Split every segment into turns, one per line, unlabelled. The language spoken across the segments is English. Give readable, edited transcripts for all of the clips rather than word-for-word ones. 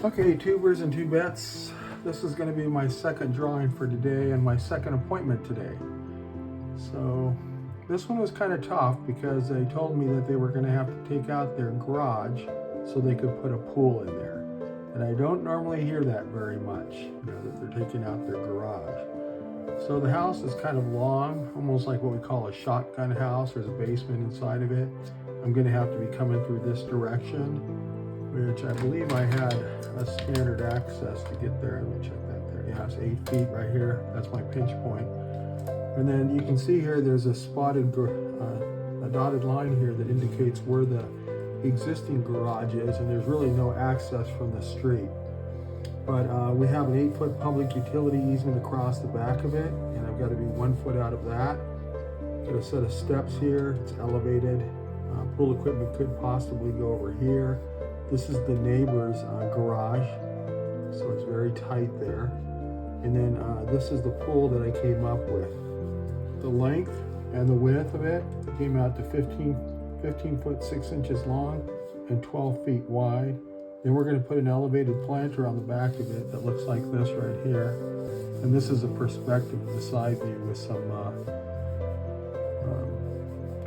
Okay, tubers and tubettes, this is going to be my second drawing for today and my second appointment today. So this one was kind of tough because they told me that they were going to have to take out their garage so they could put a pool in there. And I don't normally hear that very much, that they're taking out their garage. So the house is kind of long, almost like what we call a shotgun house. There's a basement inside of it. I'm going to have to be coming through this direction, which I believe I had a standard access to get there. Let me check that there. Yeah, it's 8 feet right here. That's my pinch point. And then you can see here there's a spotted, a dotted line here that indicates where the existing garage is, and there's really no access from the street. But we have an 8-foot public utility easement across the back of it, and I've got to be 1 foot out of that. Got a set of steps here. It's elevated. Pool equipment could possibly go over here. This is the neighbor's garage, so it's very tight there. And then this is the pool that I came up with. The length and the width of it came out to 15 foot 6 inches long and 12 feet wide. Then we're going to put an elevated planter on the back of it that looks like this right here. And this is a perspective of the side view with some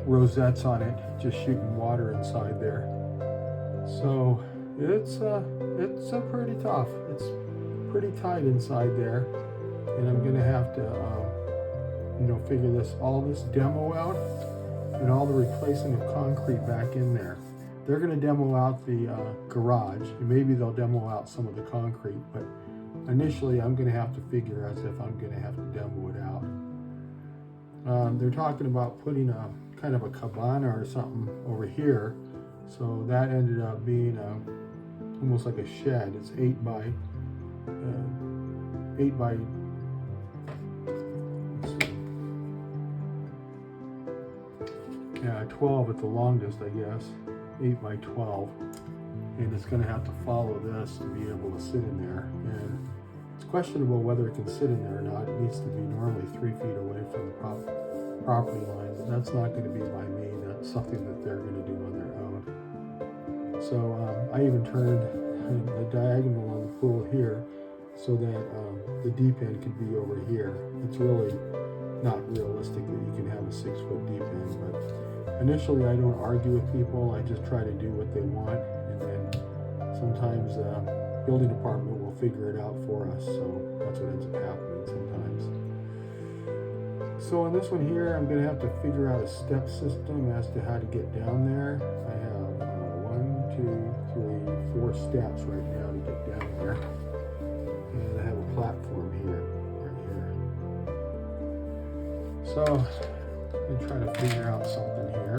rosettes on it, just shooting water inside there. So it's pretty tough. It's pretty tight inside there, and I'm gonna have to figure all this demo out and all the replacement of concrete back in there. They're gonna demo out the garage, and maybe they'll demo out some of the concrete, but initially I'm gonna have to figure as if I'm gonna have to demo it out. They're talking about putting a kind of a cabana or something over here. So that ended up being almost like a shed. It's 8 by 12 at the longest, I guess. 8 by 12, and it's going to have to follow this to be able to sit in there. And it's questionable whether it can sit in there or not. It needs to be normally 3 feet away from the property line, but that's not going to be by me. That's something that they're going to do on their own. So I even turned the diagonal on the pool here so that the deep end could be over here. It's really not realistic that you can have a 6-foot deep end, but initially I don't argue with people. I just try to do what they want, and then sometimes the building department will figure it out for us. So that's what ends up happening sometimes. So on this one here, I'm going to have to figure out a step system as to how to get down there. I have 4 steps right now to get down there, and I have a platform here, right here. So I'm going to try to figure out something here.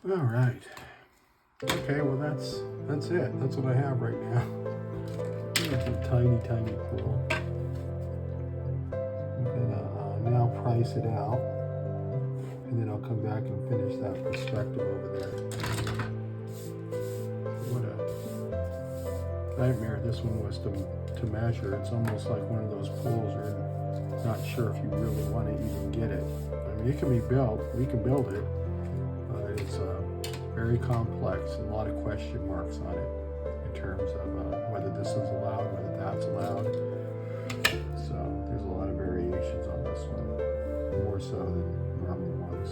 All right. Okay, well that's it. That's what I have right now. It's a tiny, tiny pool. I'm gonna now price it out, and then I'll come back and finish that perspective over there. What a nightmare this one was to measure. It's almost like one of those pools where you're not sure if you really want to even get it. I mean, it can be built. We can build it, but it's very complex and a lot of question marks on it in terms of whether this is allowed, whether that's allowed. So there's a lot of variations on this one, more so than normal ones.